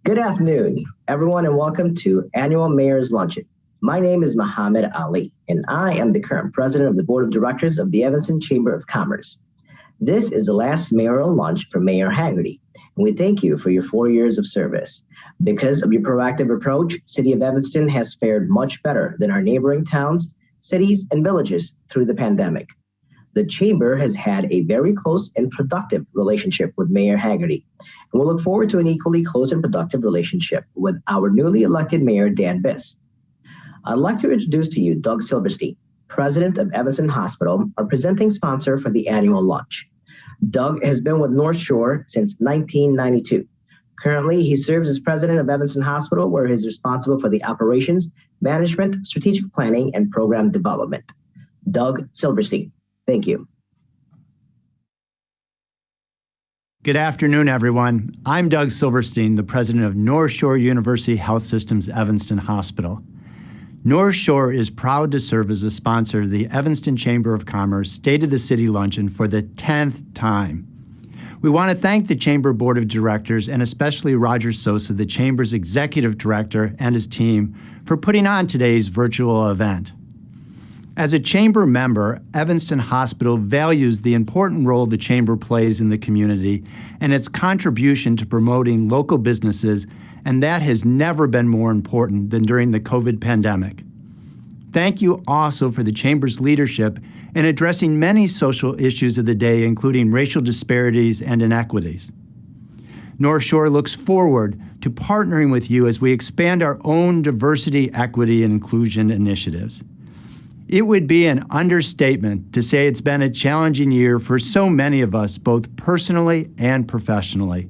Good afternoon, everyone, and welcome to Annual Mayor's Luncheon. My name is Muhammad Ali, and I am the current president of the Board of Directors of the Evanston Chamber of Commerce. This is the last mayoral lunch for Mayor Haggerty, and we thank you for your 4 years of service. Because of your proactive approach, City of Evanston has fared much better than our neighboring towns, cities, and villages through the pandemic. The Chamber has had a very close and productive relationship with Mayor Haggerty, and we'll look forward to an equally close and productive relationship with our newly elected Mayor, Dan Biss. I'd like to introduce to you Doug Silverstein, President of Evanston Hospital, our presenting sponsor for the annual lunch. Doug has been with North Shore since 1992. Currently, he serves as president of Evanston Hospital, where he is responsible for the operations, management, strategic planning, and program development. Doug Silverstein. Thank you. Good afternoon, everyone. I'm Doug Silverstein, the president of North Shore University Health System's Evanston Hospital. North Shore is proud to serve as a sponsor of the Evanston Chamber of Commerce State of the City Luncheon for the 10th time. We want to thank the Chamber Board of Directors and especially Roger Sosa, the Chamber's Executive Director, and his team for putting on today's virtual event. As a Chamber member, Evanston Hospital values the important role the Chamber plays in the community and its contribution to promoting local businesses, and that has never been more important than during the COVID pandemic. Thank you also for the Chamber's leadership in addressing many social issues of the day, including racial disparities and inequities. North Shore looks forward to partnering with you as we expand our own diversity, equity, and inclusion initiatives. It would be an understatement to say it's been a challenging year for so many of us, both personally and professionally.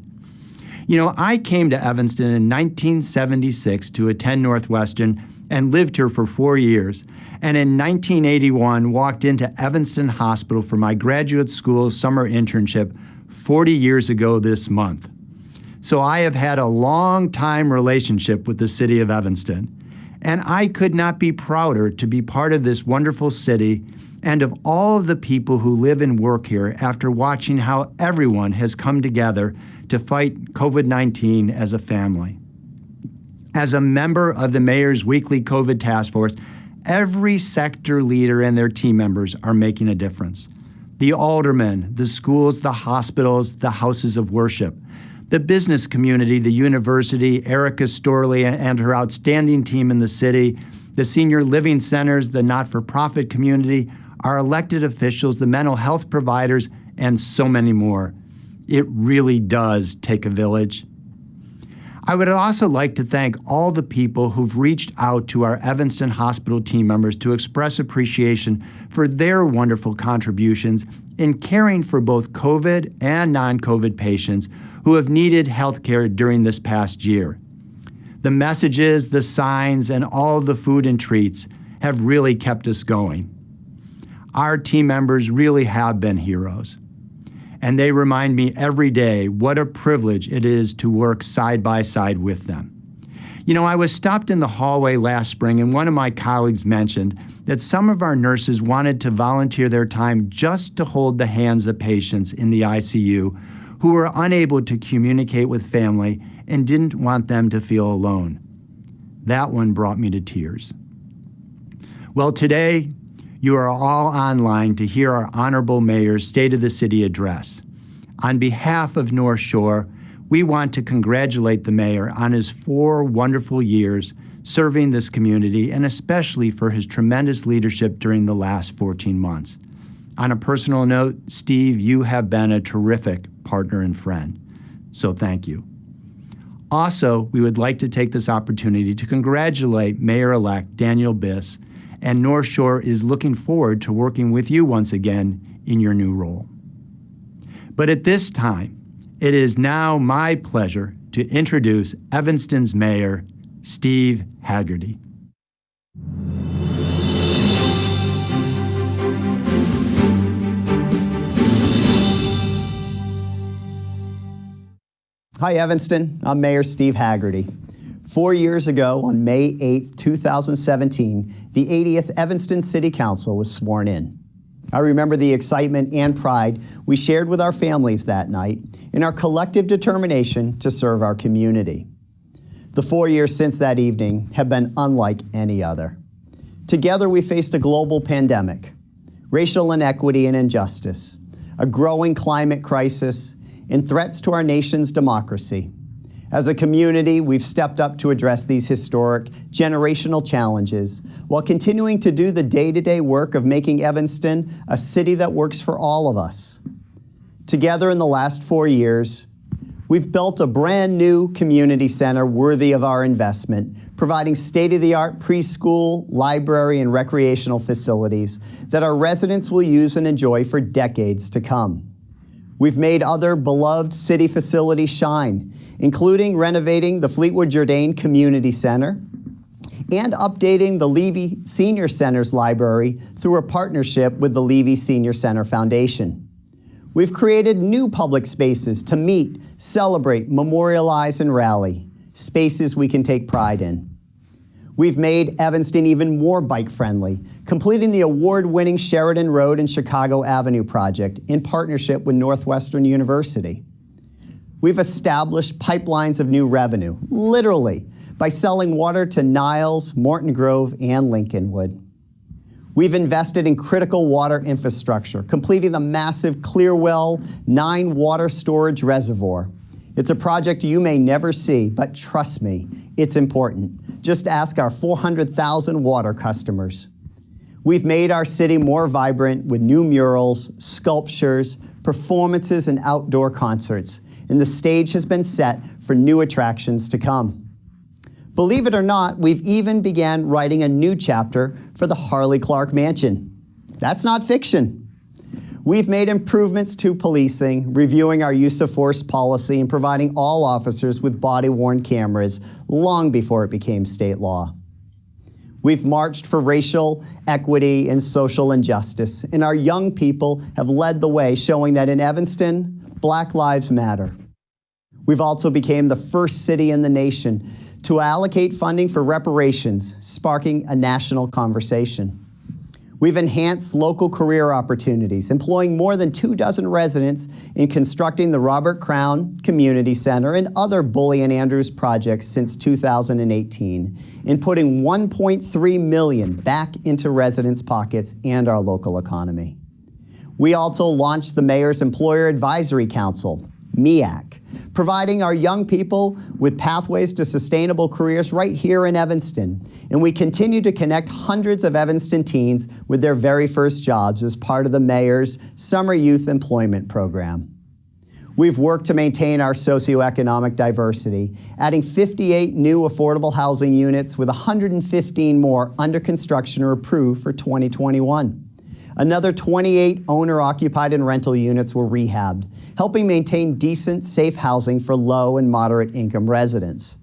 You know, I came to Evanston in 1976 to attend Northwestern and lived here for 4 years, and in 1981 walked into Evanston Hospital for my graduate school summer internship 40 years ago this month. So I have had a long-time relationship with the city of Evanston. And I could not be prouder to be part of this wonderful city and of all of the people who live and work here after watching how everyone has come together to fight COVID-19 as a family. As a member of the Mayor's weekly COVID task force, every sector leader and their team members are making a difference. The aldermen, the schools, the hospitals, the houses of worship, the business community, the university, Erica Storley and her outstanding team in the city, the senior living centers, the not-for-profit community, our elected officials, the mental health providers, and so many more. It really does take a village. I would also like to thank all the people who've reached out to our Evanston Hospital team members to express appreciation for their wonderful contributions in caring for both COVID and non-COVID patients who have needed health care during this past year. The messages, the signs, and all the food and treats have really kept us going. Our team members really have been heroes, and they remind me every day what a privilege it is to work side by side with them. You know, I was stopped in the hallway last spring and one of my colleagues mentioned that some of our nurses wanted to volunteer their time just to hold the hands of patients in the ICU who were unable to communicate with family and didn't want them to feel alone. That one brought me to tears. Well, today, you are all online to hear our Honorable Mayor's State of the City address. On behalf of North Shore, we want to congratulate the Mayor on his 4 wonderful years serving this community and especially for his tremendous leadership during the last 14 months. On a personal note, Steve, you have been a terrific partner and friend, so thank you. Also, we would like to take this opportunity to congratulate Mayor-elect Daniel Biss, and North Shore is looking forward to working with you once again in your new role. But at this time, it is now my pleasure to introduce Evanston's Mayor, Steve Haggerty. Hi, Evanston. I'm Mayor Steve Haggerty. 4 years ago, on May 8, 2017, the 80th Evanston City Council was sworn in. I remember the excitement and pride we shared with our families that night in our collective determination to serve our community. The 4 years since that evening have been unlike any other. Together we faced a global pandemic, racial inequity and injustice, a growing climate crisis, and threats to our nation's democracy. As a community, we've stepped up to address these historic, generational challenges while continuing to do the day-to-day work of making Evanston a city that works for all of us. Together in the last 4 years, we've built a brand new community center worthy of our investment, providing state-of-the-art preschool, library, and recreational facilities that our residents will use and enjoy for decades to come. We've made other beloved city facilities shine, including renovating the Fleetwood Jourdain Community Center and updating the Levy Senior Center's library through a partnership with the Levy Senior Center Foundation. We've created new public spaces to meet, celebrate, memorialize, and rally, spaces we can take pride in. We've made Evanston even more bike-friendly, completing the award-winning Sheridan Road and Chicago Avenue project in partnership with Northwestern University. We've established pipelines of new revenue, literally, by selling water to Niles, Morton Grove, and Lincolnwood. We've invested in critical water infrastructure, completing the massive Clearwell 9 water storage reservoir. It's a project you may never see, but trust me, it's important. Just ask our 400,000 water customers. We've made our city more vibrant with new murals, sculptures, performances, and outdoor concerts, and the stage has been set for new attractions to come. Believe it or not, we've even began writing a new chapter for the Harley Clark Mansion. That's not fiction. We've made improvements to policing, reviewing our use of force policy, and providing all officers with body-worn cameras long before it became state law. We've marched for racial equity and social injustice, and our young people have led the way, showing that in Evanston, Black lives matter. We've also become the first city in the nation to allocate funding for reparations, sparking a national conversation. We've enhanced local career opportunities, employing more than 24 residents in constructing the Robert Crown Community Center and other Bully and Andrews projects since 2018, and putting $1.3 million back into residents' pockets and our local economy. We also launched the Mayor's Employer Advisory Council, MEAC, providing our young people with pathways to sustainable careers right here in Evanston. And we continue to connect hundreds of Evanston teens with their very first jobs as part of the Mayor's Summer Youth Employment Program. We've worked to maintain our socioeconomic diversity, adding 58 new affordable housing units with 115 more under construction or approved for 2021. Another 28 owner-occupied and rental units were rehabbed, helping maintain decent, safe housing for low and moderate income residents.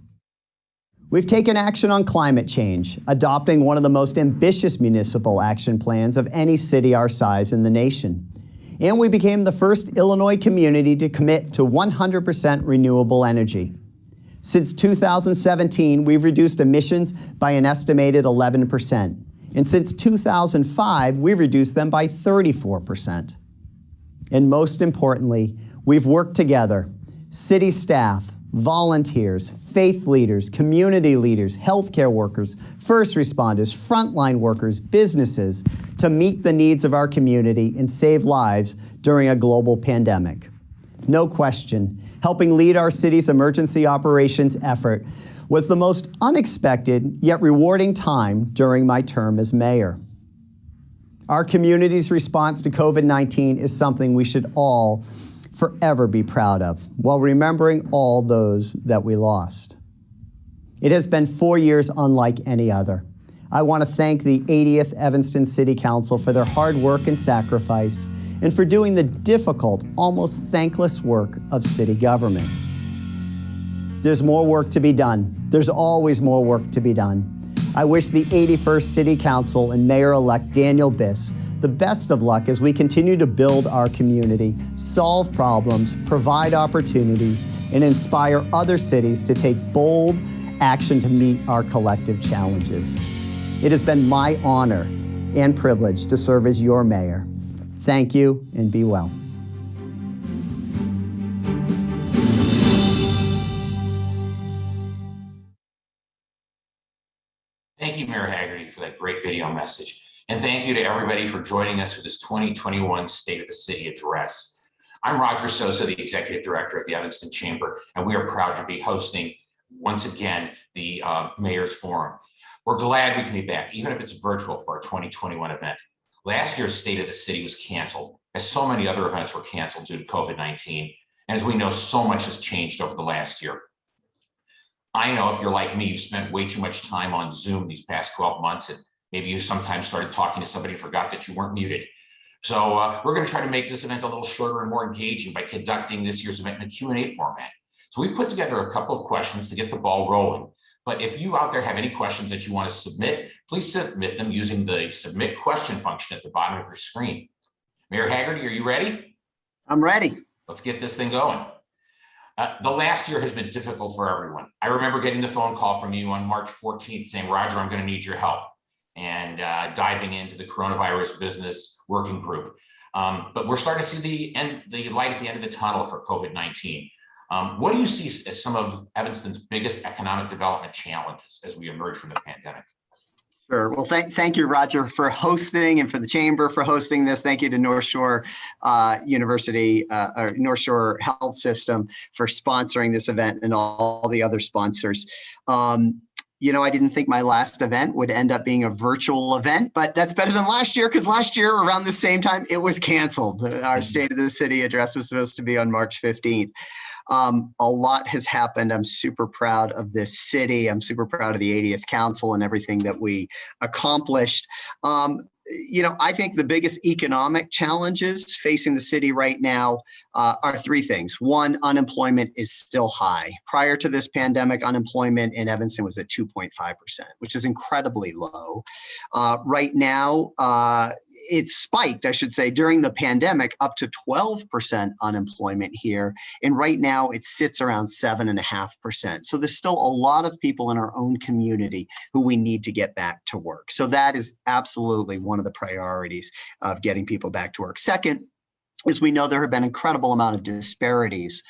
We've taken action on climate change, adopting one of the most ambitious municipal action plans of any city our size in the nation. And we became the first Illinois community to commit to 100% renewable energy. Since 2017, we've reduced emissions by an estimated 11%. And since 2005, we've reduced them by 34%. And most importantly, we've worked together, city staff, volunteers, faith leaders, community leaders, healthcare workers, first responders, frontline workers, businesses, to meet the needs of our community and save lives during a global pandemic. No question, helping lead our city's emergency operations effort was the most unexpected yet rewarding time during my term as mayor. Our community's response to COVID-19 is something we should all forever be proud of, while remembering all those that we lost. It has been 4 years unlike any other. I want to thank the 80th Evanston City Council for their hard work and sacrifice, and for doing the difficult, almost thankless work of city government. There's more work to be done. There's always more work to be done. I wish the 81st City Council and Mayor-elect Daniel Biss the best of luck as we continue to build our community, solve problems, provide opportunities, and inspire other cities to take bold action to meet our collective challenges. It has been my honor and privilege to serve as your mayor. Thank you, and be well. Mayor Haggerty, for that great video message. And thank you to everybody for joining us for this 2021 State of the City address. I'm Roger Sosa, the Executive Director of the Evanston Chamber, and we are proud to be hosting, once again, the Mayor's Forum. We're glad we can be back, even if it's virtual, for our 2021 event. Last year's State of the City was canceled, as so many other events were canceled due to COVID-19. And as we know, so much has changed over the last year. I know if you're like me, you've spent way too much time on Zoom these past 12 months, and maybe you sometimes started talking to somebody and forgot that you weren't muted. So we're going to try to make this event a little shorter and more engaging by conducting this year's event in a Q&A format. So we've put together a couple of questions to get the ball rolling. But if you out there have any questions that you want to submit, please submit them using the submit question function at the bottom of your screen. Mayor Haggerty, are you ready? I'm ready. Let's get this thing going. The last year has been difficult for everyone. I remember getting the phone call from you on March 14th saying, Roger, I'm going to need your help, and diving into the coronavirus business working group. But we're starting to see the light at the end of the tunnel for COVID-19. What do you see as some of Evanston's biggest economic development challenges as we emerge from the pandemic? Sure. Well, thank you, Roger, for hosting, and for the Chamber for hosting this. Thank you to North Shore University, or North Shore Health System for sponsoring this event, and all the other sponsors. You know, I didn't think my last event would end up being a virtual event, but that's better than last year, because last year around the same time it was canceled. Our State of the City address was supposed to be on March 15th. A lot has happened. I'm super proud of this city. I'm super proud of the 80th Council and everything that we accomplished. You know, I think the biggest economic challenges facing the city right now are three things. One, unemployment is still high. Prior to this pandemic, unemployment in Evanston was at 2.5%, which is incredibly low. Right now, it spiked, I should say, during the pandemic up to 12% unemployment here. And right now it sits around 7.5%. So there's still a lot of people in our own community who we need to get back to work. So that is absolutely one of the priorities of getting people back to work. Second, is we know there have been incredible amount of disparities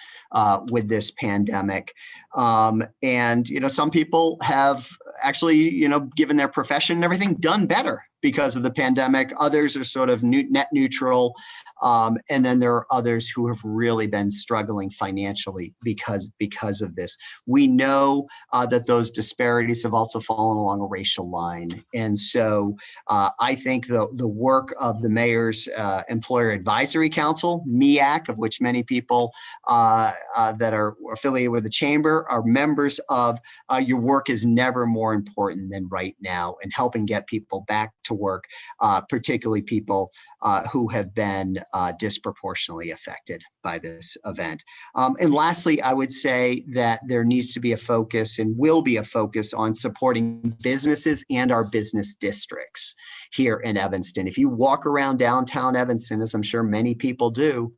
with this pandemic. And, you know, some people have actually, you know, given their profession and everything, done better because of the pandemic. Others are sort of net neutral. And then there are others who have really been struggling financially because of this. We know that those disparities have also fallen along a racial line. And so I think the work of the Mayor's Employer Advisory Council, MEAC, of which many people that are affiliated with the Chamber are members of, your work is never more important than right now in helping get people back to work, particularly people who have been disproportionately affected by this event. And lastly, I would say that there needs to be a focus, and will be a focus, on supporting businesses and our business districts here in Evanston. If you walk around downtown Evanston, as I'm sure many people do,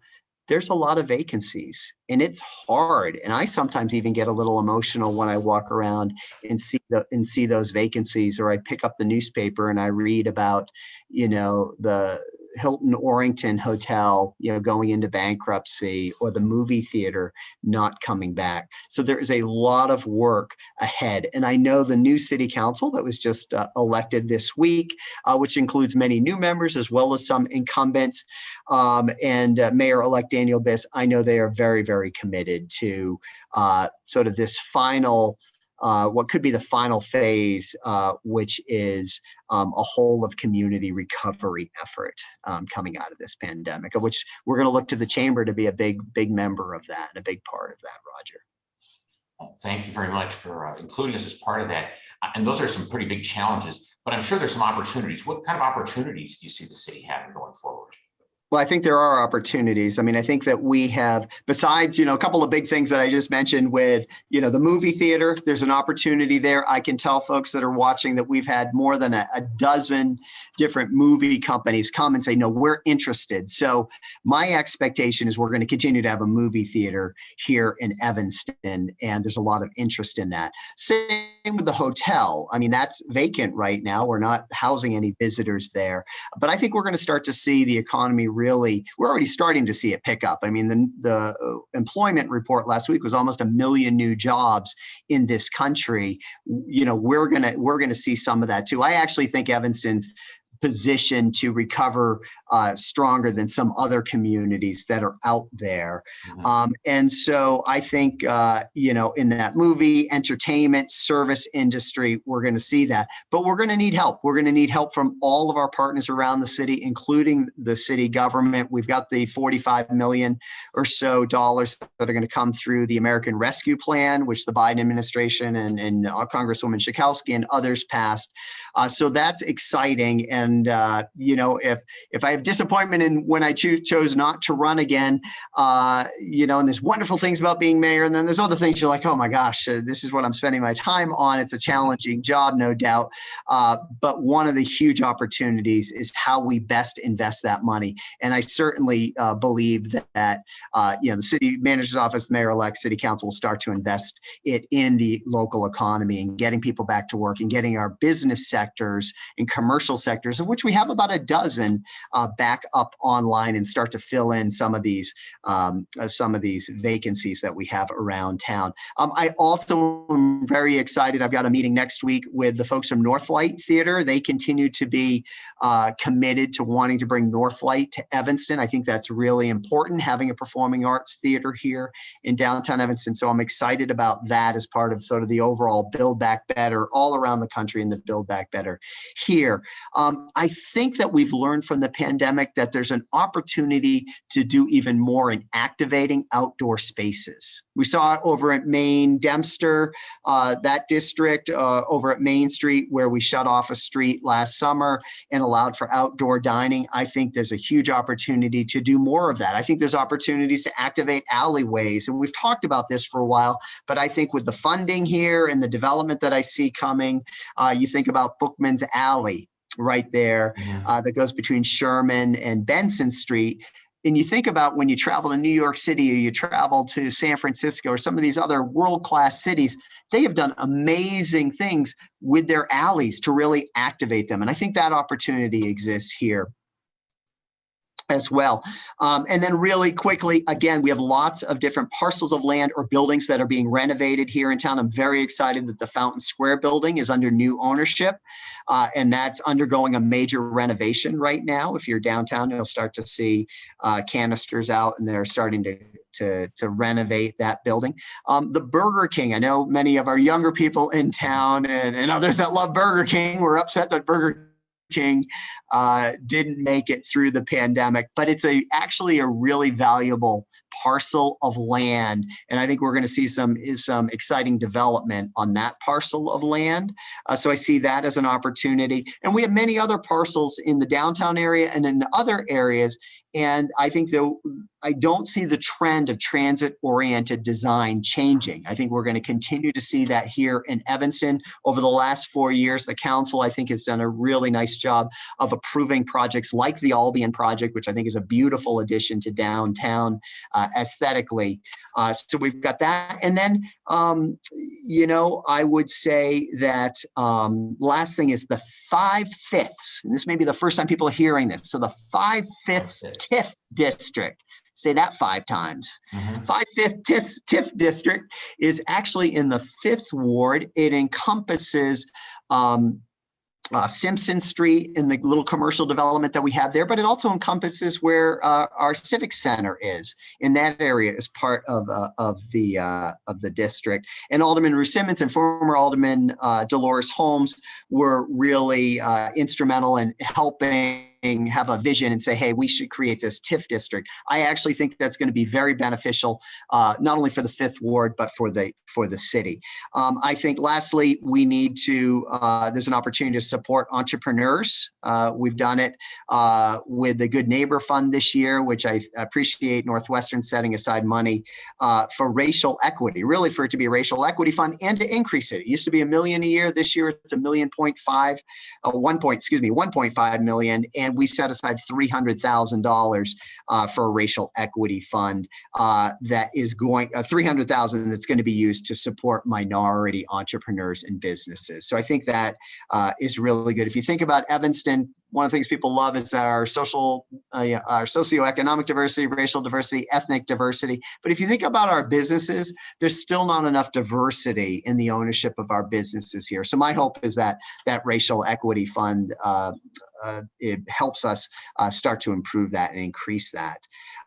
there's a lot of vacancies, and it's hard. And I sometimes even get a little emotional when I walk around and see those vacancies, or I pick up the newspaper and I read about, you know, the Hilton Orrington Hotel, you know, going into bankruptcy, or the movie theater not coming back. So there is a lot of work ahead. And I know the new city council that was just elected this week, which includes many new members as well as some incumbents, and Mayor-elect Daniel Biss, I know they are very, very committed to sort of this final what could be the final phase, which is a whole of community recovery effort coming out of this pandemic, of which we're going to look to the Chamber to be a big member of that, and a big part of that, Roger. Well, thank you very much for including us as part of that. And those are some pretty big challenges, but I'm sure there's some opportunities. What kind of opportunities do you see the city having going forward? Well, I think there are opportunities. I mean, I think that we have, besides, you know, a couple of big things that I just mentioned with, you know, the movie theater, there's an opportunity there. I can tell folks that are watching that we've had more than a dozen different movie companies come and say, no, we're interested. So my expectation is we're going to continue to have a movie theater here in Evanston, and there's a lot of interest in that. Same with the hotel. I mean, that's vacant right now. We're not housing any visitors there, but I think we're going to start to see the economy we're already starting to see it pick up. I mean, the employment report last week was almost 1 million new jobs in this country. We're gonna see some of that too. I actually think Evanston's position to recover stronger than some other communities that are out there. And so I think, in that movie, entertainment, service industry, we're going to see that. But we're going to need help. We're going to need help from all of our partners around the city, including the city government. We've got the $45 million or so dollars that are going to come through the American Rescue Plan, which the Biden administration and Congresswoman Schakowsky and others passed. So that's exciting. And if I have disappointment in when I chose not to run again, and there's wonderful things about being mayor, and then there's other things you're like, oh my gosh, this is what I'm spending my time on. It's a challenging job, no doubt. But one of the huge opportunities is how we best invest that money. And I certainly believe that the city manager's office, the mayor-elect, city council will start to invest it in the local economy and getting people back to work and getting our business sectors and commercial sectors, of which we have about a dozen, back up online and start to fill in some of these vacancies that we have around town. I also am very excited. I've got a meeting next week with the folks from Northlight Theater. They continue to be committed to wanting to bring Northlight to Evanston. I think that's really important, having a performing arts theater here in downtown Evanston. So I'm excited about that as part of sort of the overall Build Back Better all around the country and the Build Back Better here. I think that we've learned from the pandemic that there's an opportunity to do even more in activating outdoor spaces. We saw it over at Main Dempster, that district over at Main Street, where we shut off a street last summer and allowed for outdoor dining. I think there's a huge opportunity to do more of that. I think there's opportunities to activate alleyways. And we've talked about this for a while, but I think with the funding here and the development that I see coming, you think about Bookman's Alley right there, that goes between Sherman and Benson Street. And you think about when you travel to New York City or you travel to San Francisco or some of these other world-class cities, they have done amazing things with their alleys to really activate them. And I think that opportunity exists here as well. And then really quickly, again, we have lots of different parcels of land or buildings that are being renovated here in town. I'm very excited that the Fountain Square building is under new ownership, and that's undergoing a major renovation right now. If you're downtown, you'll start to see canisters out, and they're starting to renovate that building. The Burger King, I know many of our younger people in town and others that love Burger King were upset that Burger King didn't make it through the pandemic, but it's actually a really valuable parcel of land. And I think we're going to see some exciting development on that parcel of land. So I see that as an opportunity. And we have many other parcels in the downtown area and in other areas. And I think I don't see the trend of transit-oriented design changing. I think we're going to continue to see that here in Evanston. Over the last 4 years, the council, I think, has done a really nice job of approving projects like the Albion project, which I think is a beautiful addition to downtown aesthetically. So we've got that. And then, I would say that last thing is the 5/5, and this may be the first time people are hearing this. So the 5/5 TIF district. Say that 5 times. 5/5 TIF district is actually in the 5th ward. It encompasses Simpson Street and the little commercial development that we have there, but it also encompasses where our civic center is. In that area is part of the district. And Alderman Ruth Simmons and former Alderman Dolores Holmes were really instrumental in helping have a vision and say, hey, we should create this TIF district. I actually think that's going to be very beneficial, not only for the 5th ward, but for the city. I think lastly, we need to, there's an opportunity to support entrepreneurs. We've done it with the Good Neighbor Fund this year, which I appreciate Northwestern setting aside money for racial equity, really for it to be a racial equity fund and to increase it. It used to be $1 million a year. This year it's $1.5 million. And we set aside $300,000 for a racial equity fund that is going $300,000 that's going to be used to support minority entrepreneurs and businesses. So I think that is really good. If you think about Evanston, one of the things people love is our our socioeconomic diversity, racial diversity, ethnic diversity. But if you think about our businesses, there's still not enough diversity in the ownership of our businesses here. So my hope is that racial equity fund it helps us start to improve that and increase that.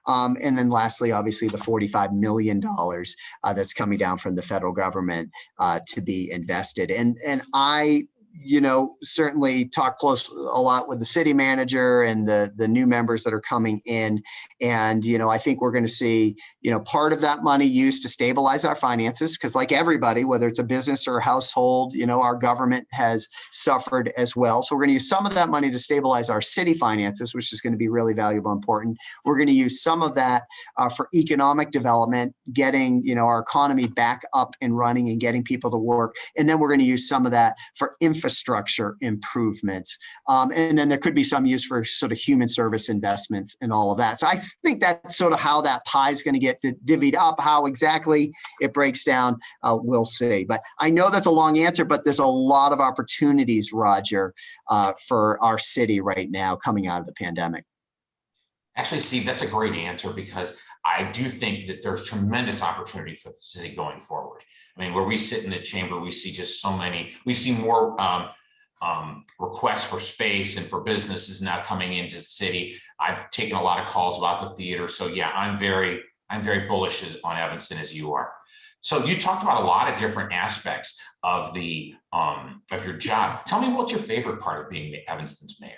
And then lastly, obviously, the $45 million that's coming down from the federal government to be invested. And I certainly talk a lot with the city manager and the new members that are coming in. And, I think we're going to see, part of that money used to stabilize our finances, because like everybody, whether it's a business or a household, our government has suffered as well. So we're going to use some of that money to stabilize our city finances, which is going to be really valuable and important. We're going to use some of that for economic development, getting, our economy back up and running and getting people to work. And then we're going to use some of that for infrastructure improvements. And then there could be some use for sort of human service investments and all of that. So I think that's sort of how that pie is going to get divvied up. How exactly it breaks down, we'll see. But I know that's a long answer, but there's a lot of opportunities, Roger, for our city right now coming out of the pandemic. Actually, Steve, that's a great answer, because I do think that there's tremendous opportunity for the city going forward. I mean, where we sit in the chamber, we see just so many, we see more requests for space and for businesses now coming into the city. I've taken a lot of calls about the theater. So yeah, I'm very bullish on Evanston, as you are. So you talked about a lot of different aspects of of your job. Tell me, what's your favorite part of being Evanston's mayor?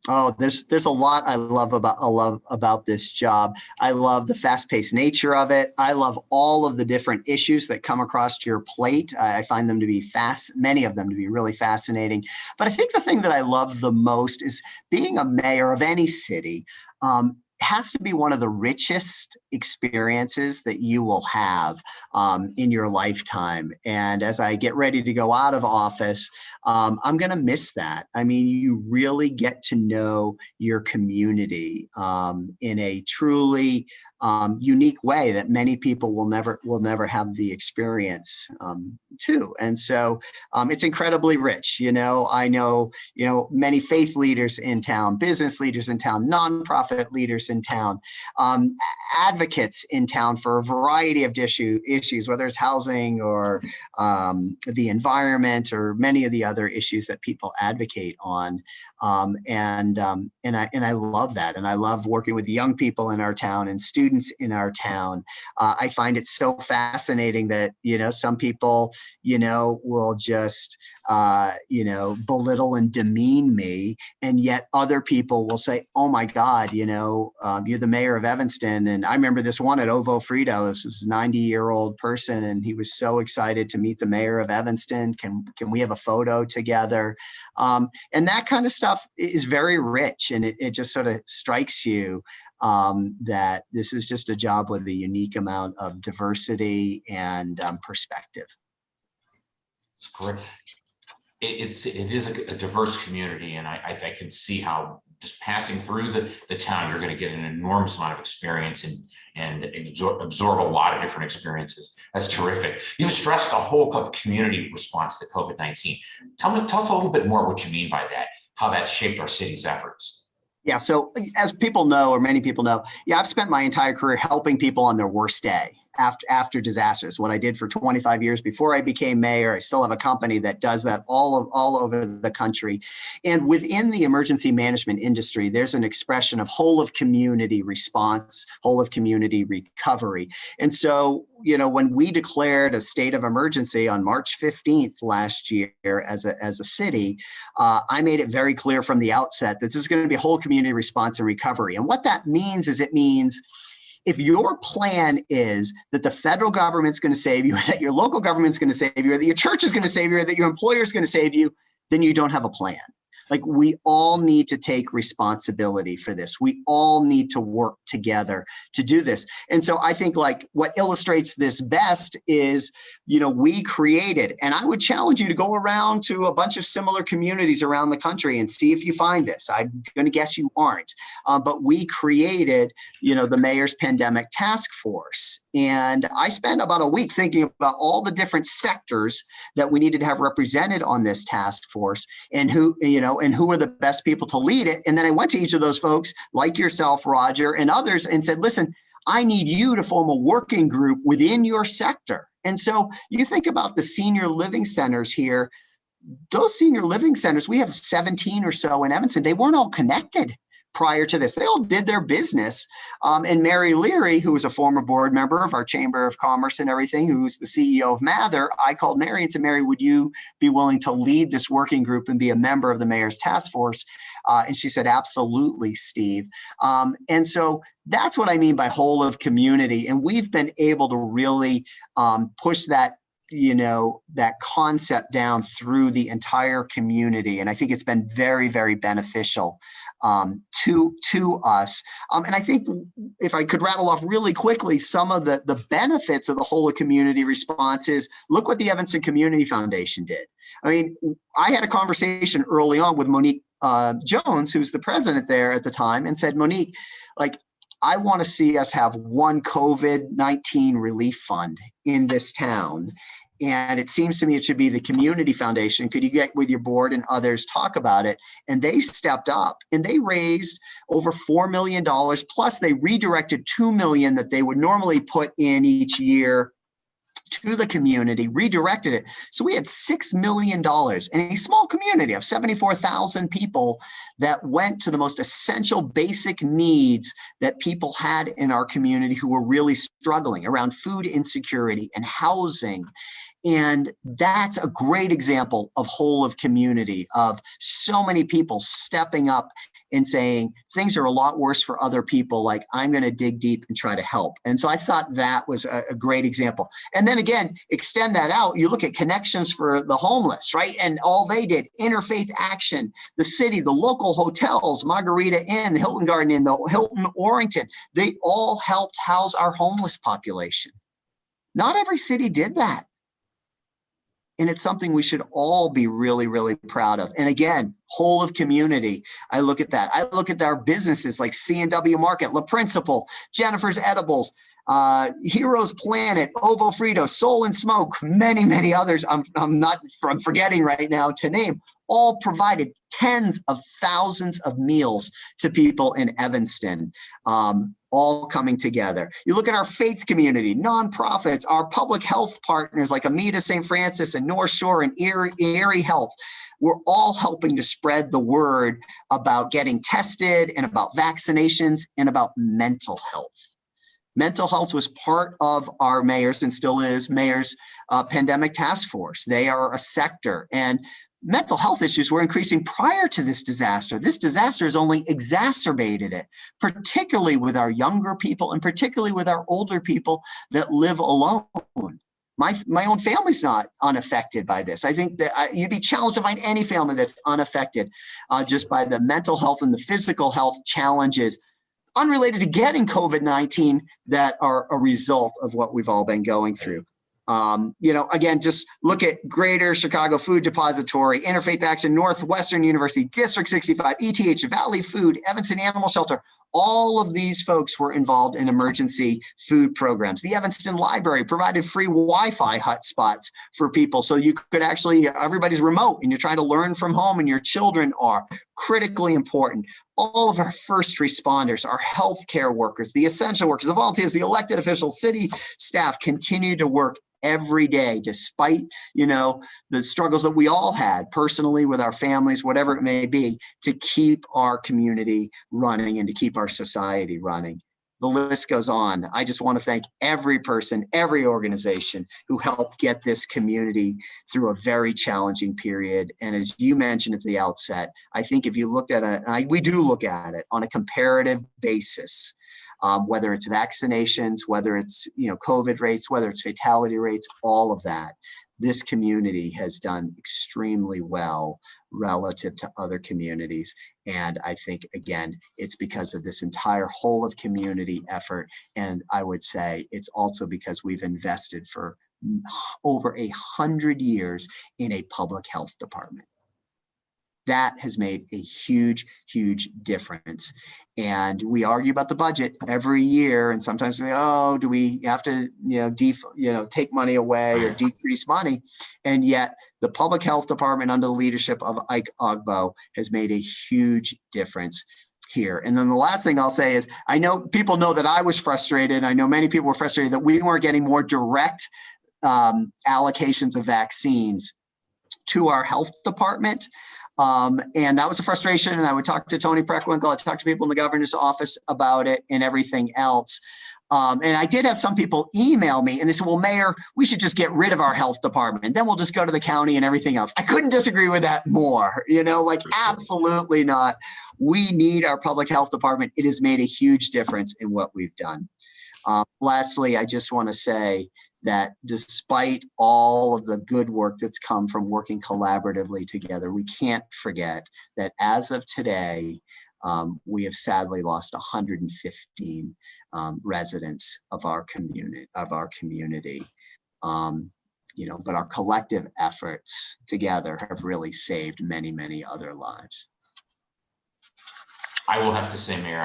Oh, there's a lot I love about this job. I love the fast-paced nature of it. I love all of the different issues that come across your plate. I find them to be many of them to be really fascinating. But I think the thing that I love the most is being a mayor of any city. Has to be one of the richest experiences that you will have in your lifetime. And as I get ready to go out of office, I'm going to miss that. I mean, you really get to know your community in a truly unique way that many people will never have the experience to. And so it's incredibly rich. I know many faith leaders in town, business leaders in town, nonprofit leaders in town, advocates in town for a variety of issues, whether it's housing or the environment or many of the other issues that people advocate on. And I love that. And I love working with young people in our town and students in our town. I find it so fascinating that, some people, will just, belittle and demean me. And yet other people will say, oh my God, you're the mayor of Evanston. And I remember this one at Ovo Frito. This is a 90-year-old person, and he was so excited to meet the mayor of Evanston. Can we have a photo together? And that kind of stuff is very rich, and it just sort of strikes you that this is just a job with a unique amount of diversity and perspective. It's great. It is a diverse community, and I can see how just passing through the town, you're going to get an enormous amount of experience and absorb a lot of different experiences. That's terrific. You've stressed a whole community response to COVID-19. Tell us a little bit more what you mean by that, how that shaped our city's efforts. Yeah, so as people know, or many people know, I've spent my entire career helping people on their worst day after disasters. What I did for 25 years before I became mayor, I still have a company that does that all over the country. And within the emergency management industry, there's an expression of whole of community response, whole of community recovery. And so, when we declared a state of emergency on March 15th last year as a city, I made it very clear from the outset that this is going to be a whole community response and recovery. And what that means is if your plan is that the federal government's going to save you, that your local government's going to save you, or that your church is going to save you, or that your employer is going to save you, then you don't have a plan. Like, we all need to take responsibility for this. We all need to work together to do this. And so I think what illustrates this best is, we created, and I would challenge you to go around to a bunch of similar communities around the country and see if you find this. I'm going to guess you aren't. But we created, the Mayor's Pandemic Task Force. And I spent about a week thinking about all the different sectors that we needed to have represented on this task force, and who were the best people to lead it. And then I went to each of those folks, like yourself, Roger, and others, and said, listen, I need you to form a working group within your sector. And so you think about the senior living centers here. Those senior living centers, we have 17 or so in Evanston. They weren't all connected prior to this. They all did their business. And Mary Leary, who was a former board member of our Chamber of Commerce and everything, who's the CEO of Mather, I called Mary and said, Mary, would you be willing to lead this working group and be a member of the mayor's task force? And she said, absolutely, Steve. And so that's what I mean by whole of community. And we've been able to really push that that concept down through the entire community. And I think it's been very, very beneficial to us. And I think if I could rattle off really quickly some of the benefits of the whole of community response is, look what the Evanston Community Foundation did. I mean, I had a conversation early on with Monique Jones, who's the president there at the time, and said, Monique, I want to see us have one COVID-19 relief fund in this town. And it seems to me it should be the Community Foundation. Could you get with your board and others, talk about it? And they stepped up and they raised over $4 million. Plus they redirected $2 million that they would normally put in each year to the community, redirected it. So we had $6 million in a small community of 74,000 people that went to the most essential basic needs that people had in our community who were really struggling around food insecurity and housing. And that's a great example of whole of community, of so many people stepping up and saying, things are a lot worse for other people. Like, I'm going to dig deep and try to help. And so I thought that was a great example. And then again, extend that out. You look at Connections for the Homeless, right? And all they did, Interfaith Action, the city, the local hotels, Margarita Inn, the Hilton Garden Inn, the Hilton Orrington, they all helped house our homeless population. Not every city did that. And it's something we should all be really, really proud of. And again, whole of community. I look at that. I look at our businesses like C&W Market, La Principal, Jennifer's Edibles, Heroes Planet, Ovo Frito, Soul and Smoke, many, many others I'm forgetting right now to name, all provided tens of thousands of meals to people in Evanston. All coming together. You look at our faith community, nonprofits, our public health partners like Amita St. Francis and North Shore and Erie Health. We're all helping to spread the word about getting tested and about vaccinations and about mental health. Mental health was part of our mayor's and still is mayor's pandemic task force. They are a sector, and mental health issues were increasing prior to this disaster. This disaster has only exacerbated it, particularly with our younger people and particularly with our older people that live alone. My own family's not unaffected by this. I think that you'd be challenged to find any family that's unaffected just by the mental health and the physical health challenges unrelated to getting COVID-19 that are a result of what we've all been going through. Again, just look at Greater Chicago Food Depository, Interfaith Action, Northwestern University, District 65, ETH, Valley Food, Evanston Animal Shelter. All of these folks were involved in emergency food programs. The Evanston Library provided free Wi-Fi hotspots for people. So you could actually, everybody's remote and you're trying to learn from home and your children are critically important. All of our first responders, our healthcare workers, the essential workers, the volunteers, the elected officials, city staff continue to work every day, despite, the struggles that we all had personally with our families, whatever it may be, to keep our community running and to keep our society running. The list goes on. I just want to thank every person, every organization who helped get this community through a very challenging period. And as you mentioned at the outset, I think if you looked at it, and we do look at it on a comparative basis, whether it's vaccinations, whether it's COVID rates, whether it's fatality rates, all of that, this community has done extremely well relative to other communities. And I think, again, it's because of this entire whole of community effort. And I would say it's also because we've invested for over 100 years in a public health department. That has made a huge, huge difference. And we argue about the budget every year, and sometimes we say, "Oh, do we have to, take money away or decrease money?" And yet, the public health department, under the leadership of Ike Ogbo, has made a huge difference here. And then the last thing I'll say is, I know people know that I was frustrated. I know many people were frustrated that we weren't getting more direct allocations of vaccines to our health department. And that was a frustration. And I would talk to Tony Preckwinkle, I'd talk to people in the governor's office about it and everything else. And I did have some people email me and they said, "Well, Mayor, we should just get rid of our health department and then we'll just go to the county and everything else." I couldn't disagree with that more, absolutely not. We need our public health department. It has made a huge difference in what we've done. Lastly, I just want to say that despite all of the good work that's come from working collaboratively together, we can't forget that as of today, we have sadly lost 115 residents of our community. But our collective efforts together have really saved many, many other lives. I will have to say, Mayor,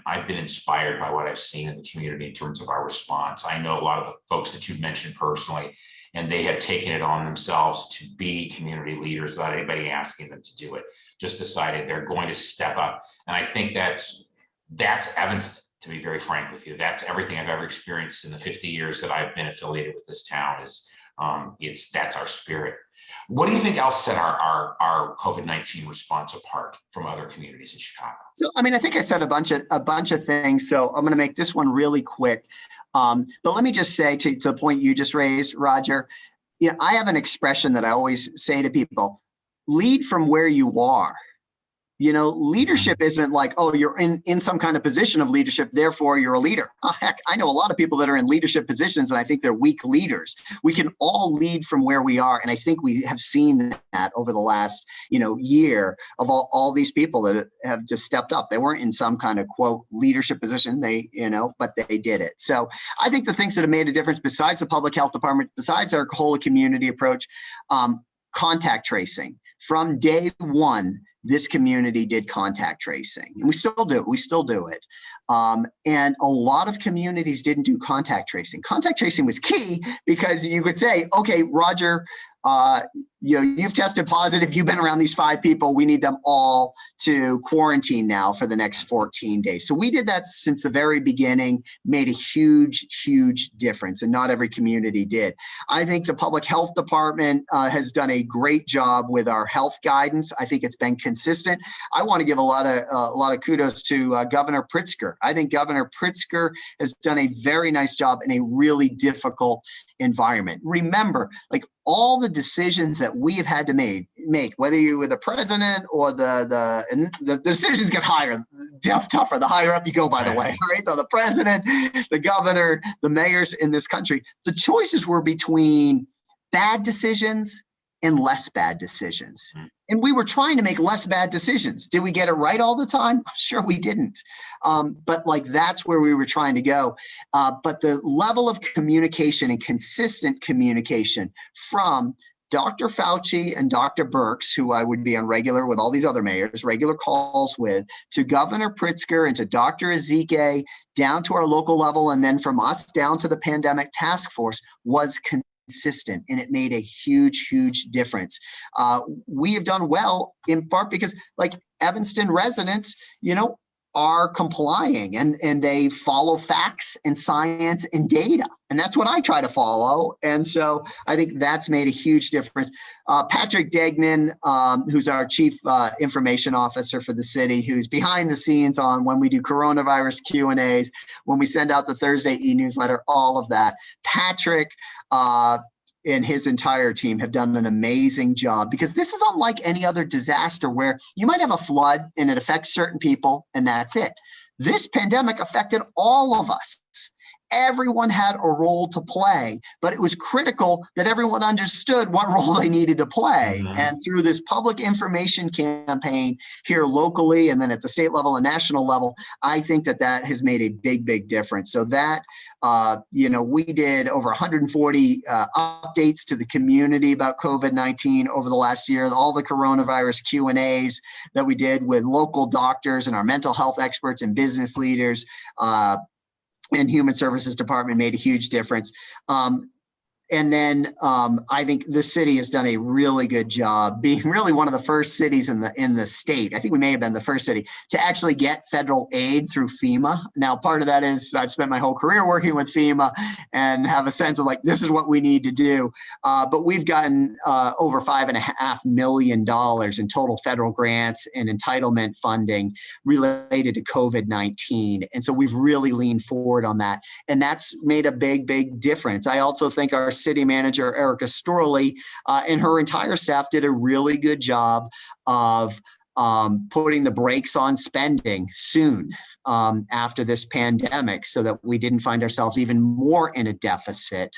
I've been inspired by what I've seen in the community in terms of our response. I know a lot of the folks that you've mentioned personally, and they have taken it on themselves to be community leaders without anybody asking them to do it. Just decided they're going to step up. And I think that's Evanston, to be very frank with you. That's everything I've ever experienced in the 50 years that I've been affiliated with this town that's our spirit. What do you think else set our COVID-19 response apart from other communities in Chicago? So, I think I said a bunch of things. So I'm going to make this one really quick. But let me just say to the point you just raised, Roger, I have an expression that I always say to people: lead from where you are. Leadership isn't like, oh, you're in some kind of position of leadership, therefore you're a leader. Oh, heck, I know a lot of people that are in leadership positions, and I think they're weak leaders. We can all lead from where we are, and I think we have seen that over the last, year of all these people that have just stepped up. They weren't in some kind of, quote, leadership position, but they did it. So I think the things that have made a difference, besides the public health department, besides our whole community approach, contact tracing. From day one, this community did contact tracing, and we still do it. And a lot of communities didn't do contact tracing. Contact tracing was key because you could say, okay, Roger, you've tested positive. You've been around these 5 people. We need them all to quarantine now for the next 14 days. So we did that since the very beginning, made a huge, huge difference, and not every community did. I think the public health department has done a great job with our health guidance. I think it's been consistent. I want to give a lot of kudos to Governor Pritzker. I think Governor Pritzker has done a very nice job in a really difficult environment. Remember, all the decisions that we have had to make, whether you were the president or the decisions get tougher the higher up you go, by the way, right? So the president, the governor, the mayors in this country, the choices were between bad decisions and less bad decisions. And we were trying to make less bad decisions. Did we get it right all the time? Sure, we didn't. But that's where we were trying to go. But the level of communication and consistent communication from Dr. Fauci and Dr. Birx, who I would be on regular with all these other mayors, regular calls with, to Governor Pritzker and to Dr. Ezike, down to our local level, and then from us down to the pandemic task force, was consistent, and it made a huge, huge difference. We have done well in part because Evanston residents, are complying and they follow facts and science and data. And that's what I try to follow. And so I think that's made a huge difference. Patrick Degnan, who's our chief information officer for the city, who's behind the scenes on when we do coronavirus Q&As, when we send out the Thursday e-newsletter, all of that. Patrick and his entire team have done an amazing job, because this is unlike any other disaster where you might have a flood and it affects certain people and that's it. This pandemic affected all of us. everyone had a role to play, but it was critical that everyone understood what role they needed to play. Mhm. And through this public information campaign here locally and then at the state level and national level, I think that has made a big, big difference. So that, we did over 140 updates to the community about COVID-19 over the last year, all the coronavirus Q&As that we did with local doctors and our mental health experts and business leaders and Human Services Department made a huge difference. And then I think the city has done a really good job being really one of the first cities in the state. I think we may have been the first city to actually get federal aid through FEMA. Now, part of that is I've spent my whole career working with FEMA and have a sense of like, this is what we need to do. But we've gotten over $5.5 million in total federal grants and entitlement funding related to COVID-19. And so we've really leaned forward on that. And that's made a big, big difference. I also think our city manager, Erica Storley, and her entire staff did a really good job of putting the brakes on spending soon after this pandemic so that we didn't find ourselves even more in a deficit.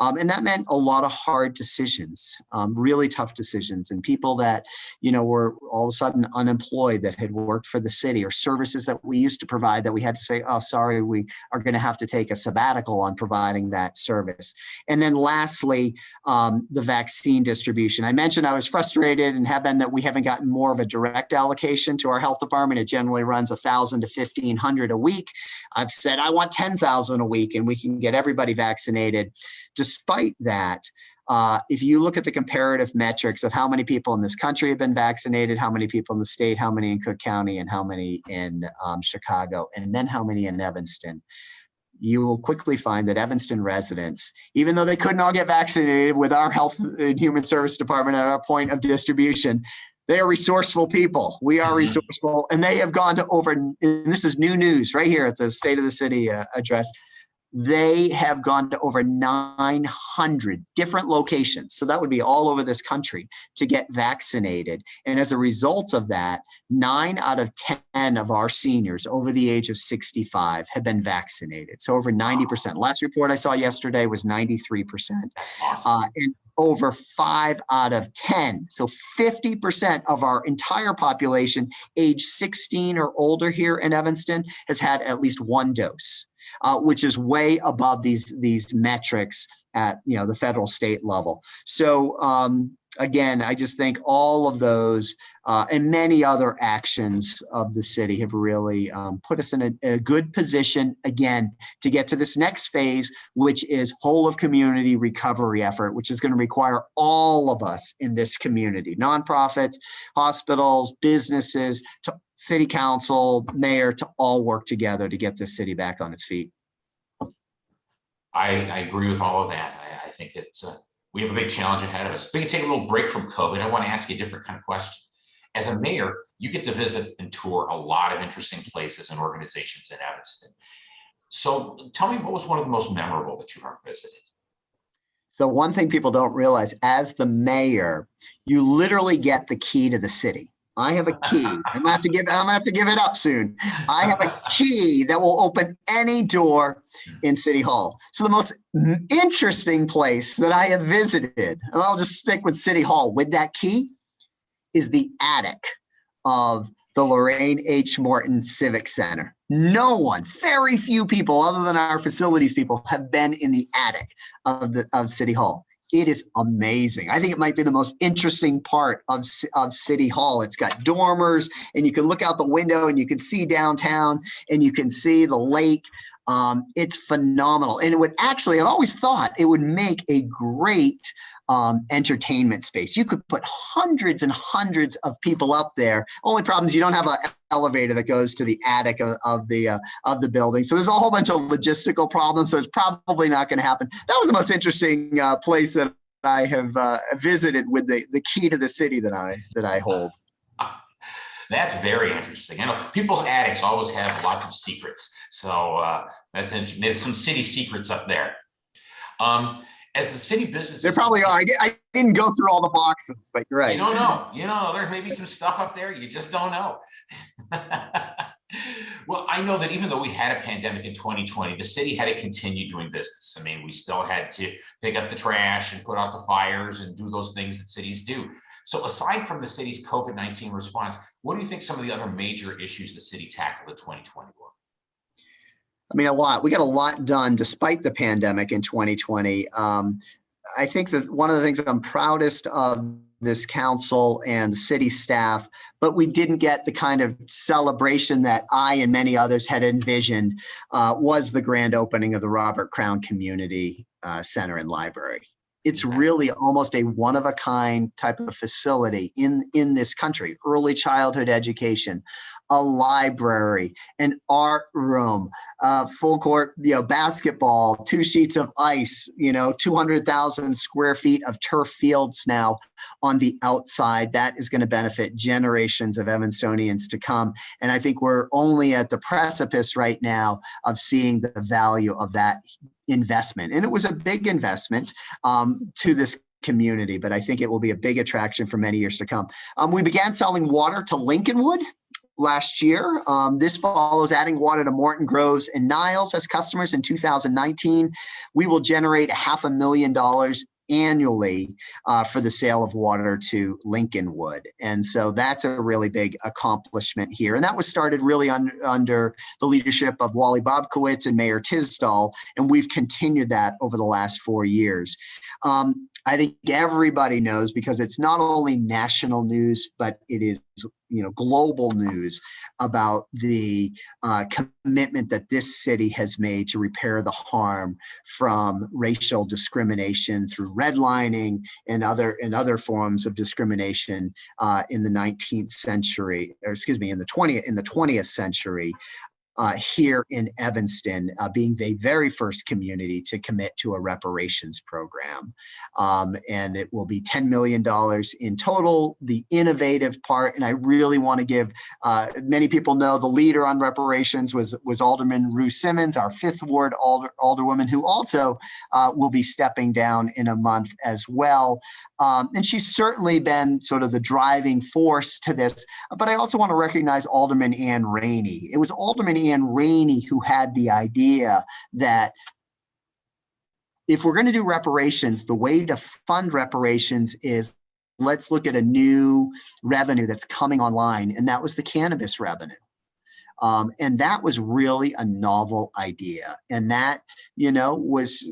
And that meant a lot of hard decisions, really tough decisions, and people that, were all of a sudden unemployed that had worked for the city, or services that we used to provide that we had to say, oh, sorry, we are going to have to take a sabbatical on providing that service. And then lastly, the vaccine distribution. I mentioned I was frustrated and have been that we haven't gotten more of a direct allocation to our health department. It generally runs 1,000 to 1,500 a week. I've said I want 10,000 a week and we can get everybody vaccinated. Despite that, if you look at the comparative metrics of how many people in this country have been vaccinated, how many people in the state, how many in Cook County, and how many in Chicago, and then how many in Evanston, you will quickly find that Evanston residents, even though they couldn't all get vaccinated with our Health and Human Service Department at our point of distribution, they are resourceful people. We are resourceful, and they have gone to over, and this is new news right here at the State of the City address, they have gone to over 900 different locations. So that would be all over this country to get vaccinated. And as a result of that, 9 out of 10 of our seniors over the age of 65 have been vaccinated. So over 90%. Last report I saw yesterday was 93%. Awesome. And over 5 out of 10. So 50% of our entire population age 16 or older here in Evanston has had at least one dose. Which is way above these metrics at the federal state level. So again, I just think all of those and many other actions of the city have really put us in a good position, again, to get to this next phase, which is whole of community recovery effort, which is going to require all of us in this community, nonprofits, hospitals, businesses, to city council, mayor, to all work together to get this city back on its feet. I agree with all of that. I think we have a big challenge ahead of us. We can take a little break from COVID. I want to ask you a different kind of question. As a mayor, you get to visit and tour a lot of interesting places and organizations in Evanston. So tell me, what was one of the most memorable that you have visited? So one thing people don't realize, as the mayor, you literally get the key to the city. I have a key. I'm gonna have to give it up soon. I have a key that will open any door in City Hall. So the most interesting place that I have visited, and I'll just stick with City Hall with that key, is the attic of the Lorraine H. Morton Civic Center. No one, very few people other than our facilities people have been in the attic of City Hall. It is amazing. I think it might be the most interesting part of City Hall. It's got dormers, and you can look out the window and you can see downtown and you can see the lake. It's phenomenal. And it would actually, I've always thought it would make a great entertainment space. You could put hundreds and hundreds of people up there. Only problem is you don't have an elevator that goes to the attic of the building. So there's a whole bunch of logistical problems. So it's probably not going to happen. That was the most interesting place that I have visited with the key to the city that I hold. That's very interesting. I know people's attics always have lots of secrets. So that's interesting. There's some city secrets up there. As the city business, there probably are. I didn't go through all the boxes, but you're right. You don't know. There may be some stuff up there you just don't know. Well, I know that even though we had a pandemic in 2020, the city had to continue doing business. I mean, we still had to pick up the trash and put out the fires and do those things that cities do. So aside from the city's COVID-19 response, what do you think some of the other major issues the city tackled in 2020 were? I mean, a lot. We got a lot done despite the pandemic in 2020. I think that one of the things that I'm proudest of this council and city staff, but we didn't get the kind of celebration that I and many others had envisioned, was the grand opening of the Robert Crown Community Center and Library. It's really almost a one-of-a-kind type of facility in this country. Early childhood education, a library, an art room, full court, basketball, 2 sheets of ice, 200,000 square feet of turf fields now on the outside. That is going to benefit generations of Evansonians to come. And I think we're only at the precipice right now of seeing the value of that investment. And it was a big investment to this community, but I think it will be a big attraction for many years to come. We began selling water to Lincolnwood last year. This follows adding water to Morton Groves and Niles as customers in 2019. We will generate $500,000 annually for the sale of water to Lincolnwood. And so that's a really big accomplishment here. And that was started really under the leadership of Wally Bobkowitz and Mayor Tisdall. And we've continued that over the last 4 years. I think everybody knows, because it's not only national news, but it is global news about the commitment that this city has made to repair the harm from racial discrimination through redlining and other forms of discrimination in the 19th century, or excuse me, in the 20th century. Here in Evanston, being the very first community to commit to a reparations program. And it will be $10 million in total, the innovative part. And I really want to give, many people know the leader on reparations was Alderman Rue Simmons, our 5th Ward Alderwoman, who also will be stepping down in a month as well. And she's certainly been sort of the driving force to this. But I also want to recognize Alderman Ann Rainey. It was Alderman Ann Rainey who had the idea that if we're going to do reparations, the way to fund reparations is let's look at a new revenue that's coming online. And that was the cannabis revenue. And that was really a novel idea. And that, was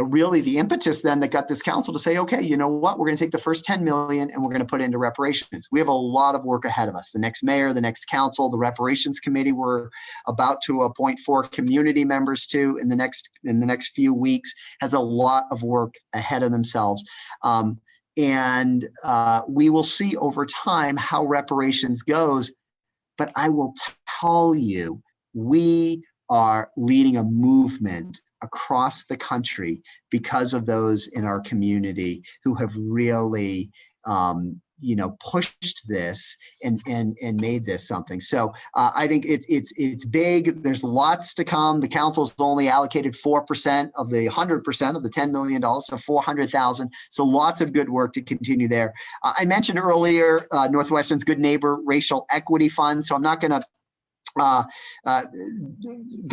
really the impetus then that got this council to say, okay, you know what, we're going to take the first 10 million and we're going to put it into reparations. We have a lot of work ahead of us. The next mayor, the next council, the reparations committee, we're about to appoint 4 community members to in the next few weeks, has a lot of work ahead of themselves. And we will see over time how reparations goes. But I will tell you, we are leading a movement across the country because of those in our community who have really, pushed this and made this something. So I think it's big. There's lots to come. The council's only allocated 4% of the 100% of the $10 million, so $400,000. So lots of good work to continue there. I mentioned earlier Northwestern's Good Neighbor Racial Equity Fund. So I'm not going to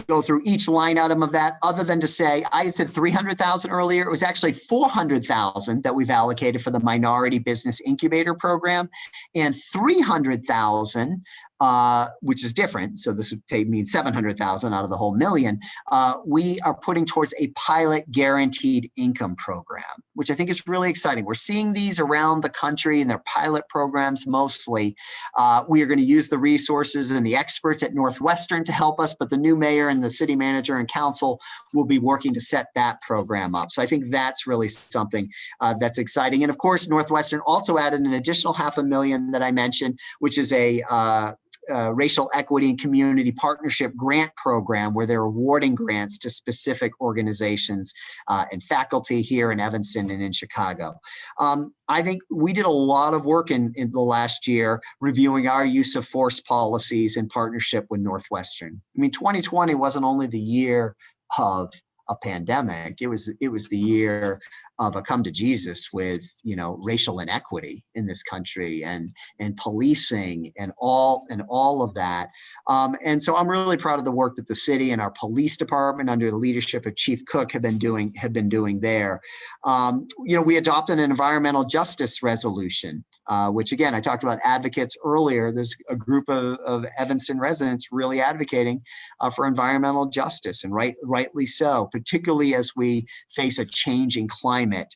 go through each line item of that, other than to say, I had said 300,000 earlier. It was actually 400,000 that we've allocated for the Minority Business Incubator Program, and 300,000, which is different. So this would mean 700,000 out of the whole million. We are putting towards a pilot guaranteed income program, which I think is really exciting. We're seeing these around the country in their pilot programs mostly. We are going to use the resources and the experts at Northwestern to help us, but the new mayor and the city manager and council will be working to set that program up. So I think that's really something that's exciting. And of course, Northwestern also added an additional $500,000 that I mentioned, which is a racial equity and community partnership grant program where they're awarding grants to specific organizations and faculty here in Evanston and in Chicago. I think we did a lot of work in the last year reviewing our use of force policies in partnership with Northwestern. I mean, 2020 wasn't only the year of a pandemic. It was the year of a come to Jesus with, racial inequity in this country and policing and all of that. And so I'm really proud of the work that the city and our police department under the leadership of Chief Cook have been doing there. We adopted an environmental justice resolution, which again, I talked about advocates earlier. There's a group of Evanston residents really advocating for environmental justice, and rightly so, particularly as we face a changing climate.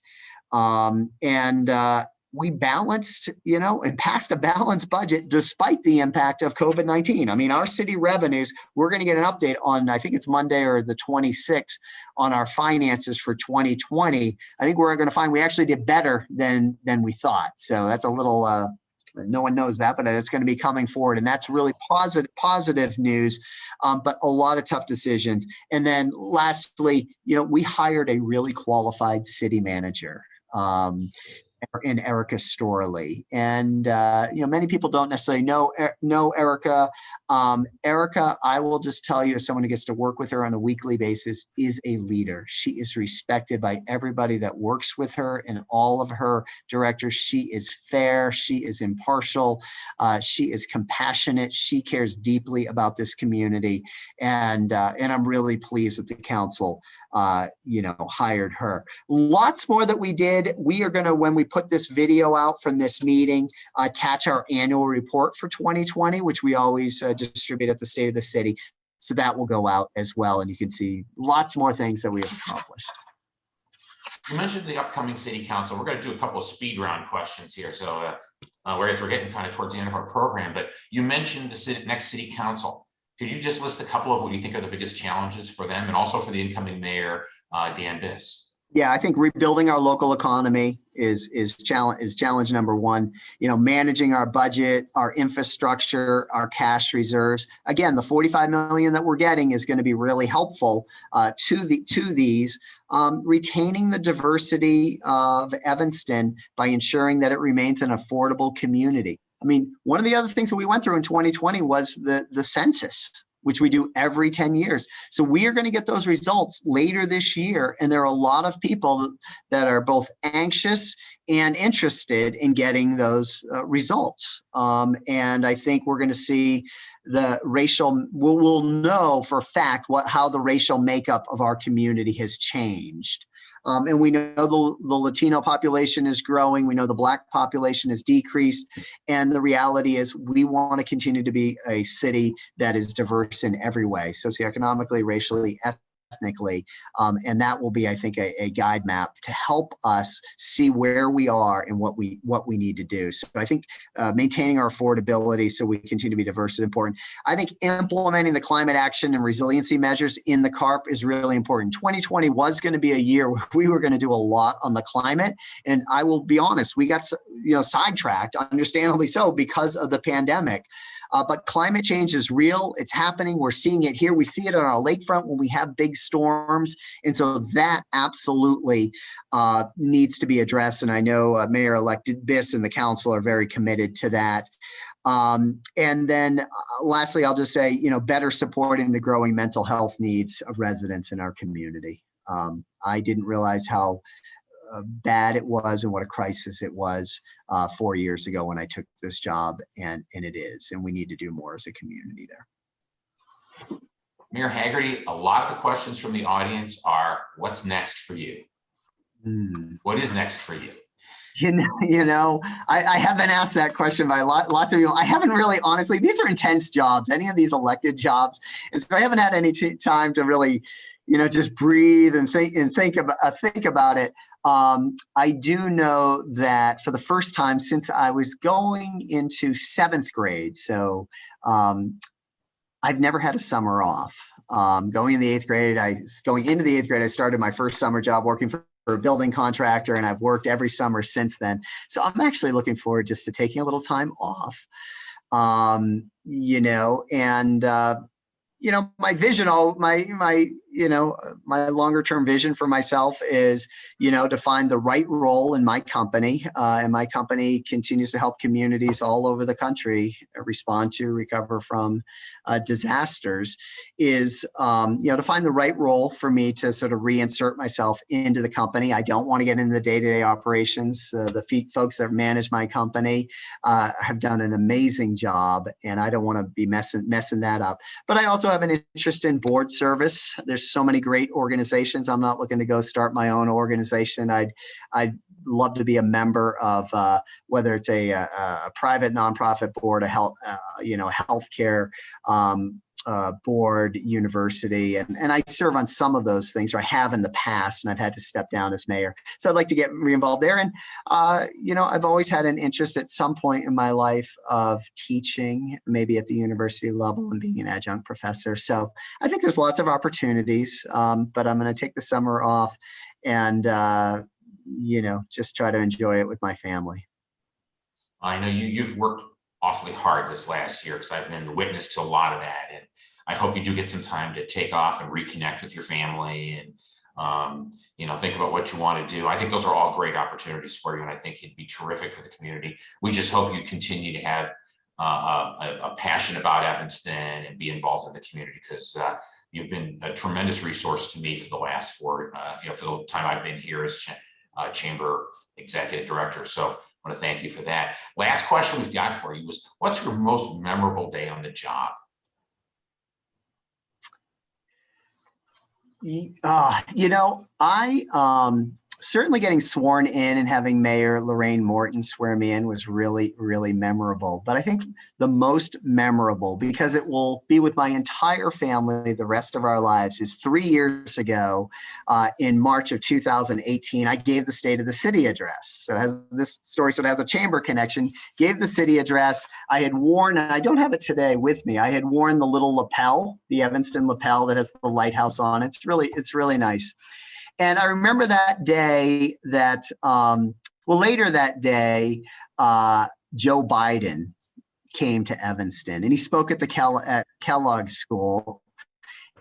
We balanced, and passed a balanced budget despite the impact of COVID-19. I mean, our city revenues, we're going to get an update on, I think it's Monday or the 26th, on our finances for 2020. I think we're going to find we actually did better than we thought. So that's a little, no one knows that, but it's going to be coming forward. And that's really positive news, but a lot of tough decisions. And then lastly, we hired a really qualified city manager. In Erica Storley. And, many people don't necessarily know Erica. Erica, I will just tell you, as someone who gets to work with her on a weekly basis, is a leader. She is respected by everybody that works with her and all of her directors. She is fair. She is impartial. She is compassionate. She cares deeply about this community. And I'm really pleased that the council, hired her. Lots more that we did. We are going to, when we put this video out from this meeting, attach our annual report for 2020, which we always distribute at the State of the City. So that will go out as well. And you can see lots more things that we have accomplished. You mentioned the upcoming city council. We're going to do a couple of speed round questions here. So we're getting kind of towards the end of our program, but you mentioned the next city council. Could you just list a couple of what you think are the biggest challenges for them and also for the incoming mayor, Dan Biss? Yeah, I think rebuilding our local economy is challenge number one. Managing our budget, our infrastructure, our cash reserves. Again, the $45 million that we're getting is going to be really helpful to these. Retaining the diversity of Evanston by ensuring that it remains an affordable community. I mean, one of the other things that we went through in 2020 was the census, which we do every 10 years. So we are going to get those results later this year. And there are a lot of people that are both anxious and interested in getting those results. And I think we're going to see the racial, we'll know for a fact how the racial makeup of our community has changed. And we know the Latino population is growing. We know the Black population has decreased. And the reality is we want to continue to be a city that is diverse in every way, socioeconomically, racially, ethnically. And that will be, I think, a guide map to help us see where we are and what we need to do. So I think maintaining our affordability so we continue to be diverse is important. I think implementing the climate action and resiliency measures in the CARP is really important. 2020 was going to be a year where we were going to do a lot on the climate. And I will be honest, we got sidetracked, understandably so, because of the pandemic. But climate change is real. It's happening. We're seeing it here. We see it on our lakefront when we have big storms. And so that absolutely needs to be addressed. And I know Mayor-elect Biss and the council are very committed to that. And then lastly, I'll just say, better supporting the growing mental health needs of residents in our community. I didn't realize how bad it was and what a crisis it was 4 years ago when I took this job, and it is, and we need to do more as a community there. Mayor Haggerty, a lot of the questions from the audience are, what's next for you? What is next for you? I have been asked that question by lots of people. I haven't really, honestly, these are intense jobs, any of these elected jobs. And so I haven't had any time to really, just breathe and think about it. I do know that for the first time since I was going into 7th grade, so I've never had a summer off. Going into the 8th grade, I started my first summer job working for a building contractor, and I've worked every summer since then. So I'm actually looking forward just to taking a little time off. My vision, my longer term vision for myself is, to find the right role in my company. And my company continues to help communities all over the country respond to, recover from disasters, is, to find the right role for me to sort of reinsert myself into the company. I don't want to get into the day-to-day operations. The folks that manage my company have done an amazing job, and I don't want to be messing that up. But I also have an interest in board service. There's so many great organizations. I'm not looking to go start my own organization. I'd love to be a member of whether it's a private nonprofit board, a healthcare board, university, and I serve on some of those things, or I have in the past, and I've had to step down as mayor. So I'd like to get re-involved there. And, I've always had an interest at some point in my life of teaching, maybe at the university level, and being an adjunct professor. So I think there's lots of opportunities, but I'm going to take the summer off and, just try to enjoy it with my family. I know you've worked awfully hard this last year, because I've been witness to a lot of that. And I hope you do get some time to take off and reconnect with your family and, think about what you want to do. I think those are all great opportunities for you, and I think it'd be terrific for the community. We just hope you continue to have a passion about Evanston and be involved in the community, because you've been a tremendous resource to me for the last for the time I've been here as Chamber Executive Director. So I want to thank you for that. Last question we've got for you was, what's your most memorable day on the job? I certainly getting sworn in and having Mayor Lorraine Morton swear me in was really, really memorable. But I think the most memorable, because it will be with my entire family the rest of our lives, is 3 years ago in March of 2018, I gave the State of the City address. So it has this story, so it has a chamber connection. Gave the city address. I had worn, and I don't have it today with me, I had worn the little lapel, the Evanston lapel that has the lighthouse on it. It's really nice. And I remember that day that, later that day, Joe Biden came to Evanston, and he spoke at the Kellogg School.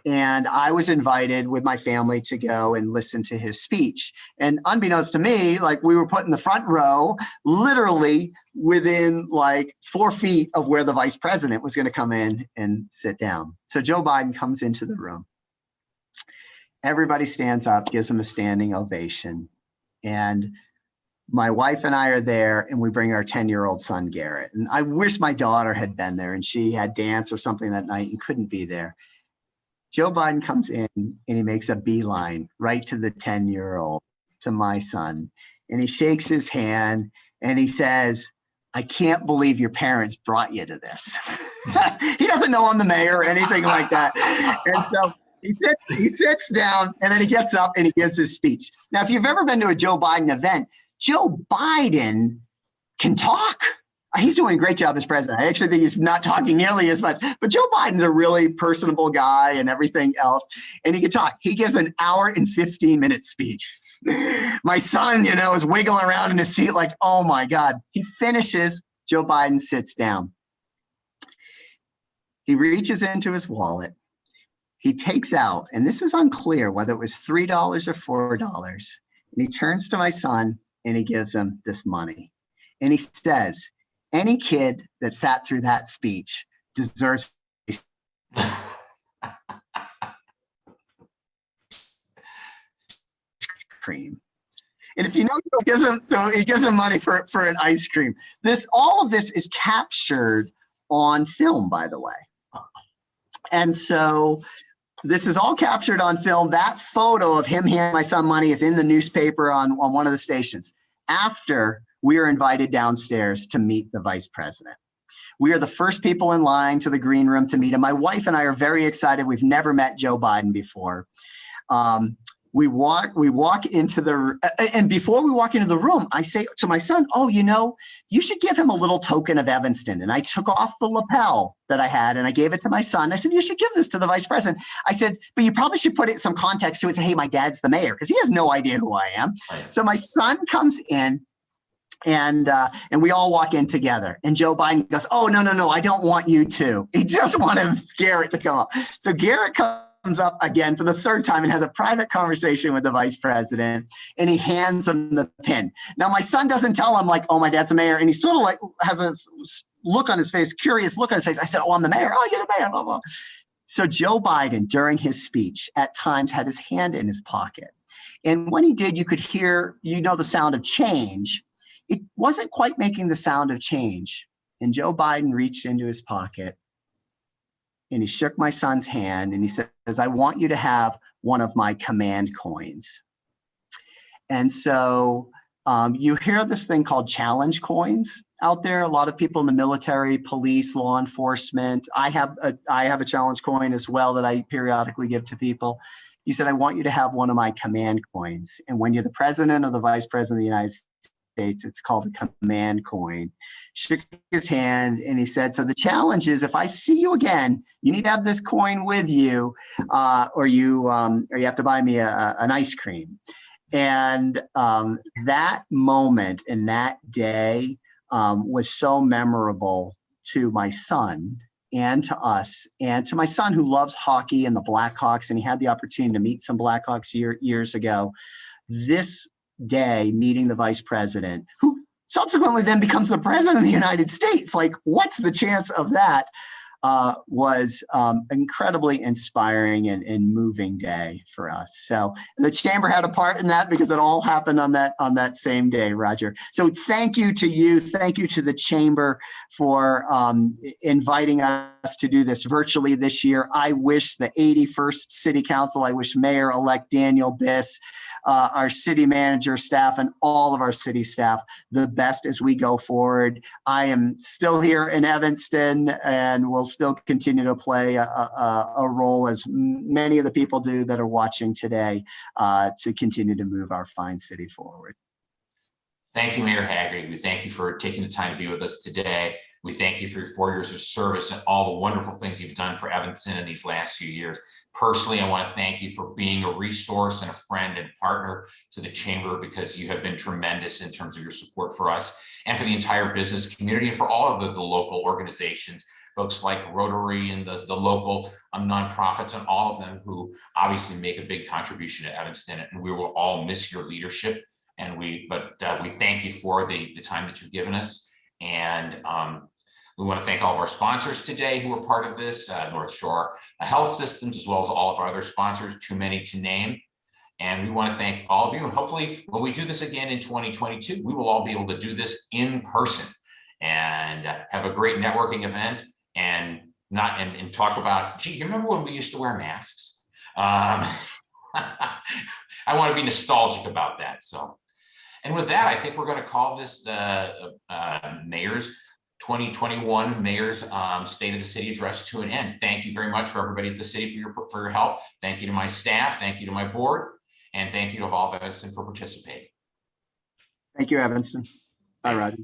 And I was invited with my family to go and listen to his speech. And unbeknownst to me, we were put in the front row, literally within 4 feet of where the vice president was going to come in and sit down. So Joe Biden comes into the room. Everybody stands up, gives him a standing ovation. And my wife and I are there, and we bring our 10-year-old son, Garrett. And I wish my daughter had been there, and she had dance or something that night and couldn't be there. Joe Biden comes in, and he makes a beeline right to the 10-year-old, to my son. And he shakes his hand, and he says, "I can't believe your parents brought you to this." He doesn't know I'm the mayor or anything like that. And so he sits down, and then he gets up and he gives his speech. Now, if you've ever been to a Joe Biden event, Joe Biden can talk. He's doing a great job as president. I actually think he's not talking nearly as much, but Joe Biden's a really personable guy and everything else. And he can talk. He gives an 1 hour and 15-minute speech. My son, is wiggling around in his seat like, oh my God. He finishes. Joe Biden sits down. He reaches into his wallet. He takes out, and this is unclear whether it was $3 or $4, and he turns to my son and he gives him this money. And he says, any kid that sat through that speech deserves cream. And if you know, he gives him money for an ice cream. All of this is captured on film, by the way. And so this is all captured on film. That photo of him handing my son money is in the newspaper on one of the stations. After we are invited downstairs to meet the vice president. We are the first people in line to the green room to meet him. My wife and I are very excited. We've never met Joe Biden before. We walk into and before we walk into the room, I say to my son, "Oh, you should give him a little token of Evanston." And I took off the lapel that I had and I gave it to my son. I said, "You should give this to the vice president." I said, "But you probably should put some context to it. Say, hey, my dad's the mayor," because he has no idea who I am. Right. So my son comes in. And we all walk in together. And Joe Biden goes, "Oh, no, I don't want you to." He just wanted Garrett to come up. So Garrett comes comes up again for the third time and has a private conversation with the vice president, and he hands him the pin. Now, my son doesn't tell him, like, oh, my dad's a mayor, and he sort of like has a look on his face, curious look on his face. I said, oh, I'm the mayor. Oh, you're the mayor, blah, blah. So Joe Biden, during his speech, at times had his hand in his pocket. And when he did, you could hear, the sound of change. It wasn't quite making the sound of change. And Joe Biden reached into his pocket and he shook my son's hand and he says, I want you to have one of my command coins. And so you hear this thing called challenge coins out there. A lot of people in the military, police, law enforcement. I have a challenge coin as well that I periodically give to people. He said, I want you to have one of my command coins. And when you're the president or the vice president of the United States, it's called a command coin. Shook his hand and he said, so the challenge is, if I see you again, you need to have this coin with you, or you have to buy me an ice cream. And that moment and that day was so memorable to my son and to us, and to my son who loves hockey and the Blackhawks, and he had the opportunity to meet some Blackhawks years ago. This day, meeting the vice president, who subsequently then becomes the president of the United States, like, what's the chance of that? Was incredibly inspiring and moving day for us. So the chamber had a part in that because it all happened on that same day, Roger. So thank you to you. Thank you to the chamber for inviting us to do this virtually this year. I wish the 81st City Council, I wish Mayor-elect Daniel Biss, our city manager staff, and all of our city staff the best as we go forward. I am still here in Evanston and will still continue to play a role, as many of the people do that are watching today, to continue to move our fine city forward. Thank you, Mayor Haggerty. We thank you for taking the time to be with us today. We thank you for your 4 years of service and all the wonderful things you've done for Evanston in these last few years. Personally, I want to thank you for being a resource and a friend and partner to the chamber, because you have been tremendous in terms of your support for us and for the entire business community, and for all of the local organizations, folks like Rotary and the local nonprofits, and all of them who obviously make a big contribution to Evanston. And we will all miss your leadership. And we thank you for the time that you've given us. And we want to thank all of our sponsors today who were part of this, North Shore Health Systems, as well as all of our other sponsors, too many to name. And we want to thank all of you. And hopefully when we do this again in 2022, we will all be able to do this in person and have a great networking event and talk about, gee, you remember when we used to wear masks? I want to be nostalgic about that. So, and with that, I think we're going to call this the Mayor's 2021 Mayor's State of the City Address to an end. Thank you very much for everybody at the city for your help. Thank you to my staff. Thank you to my board. And thank you to all of Evanston for participating. Thank you, Evanston. Bye, Roger.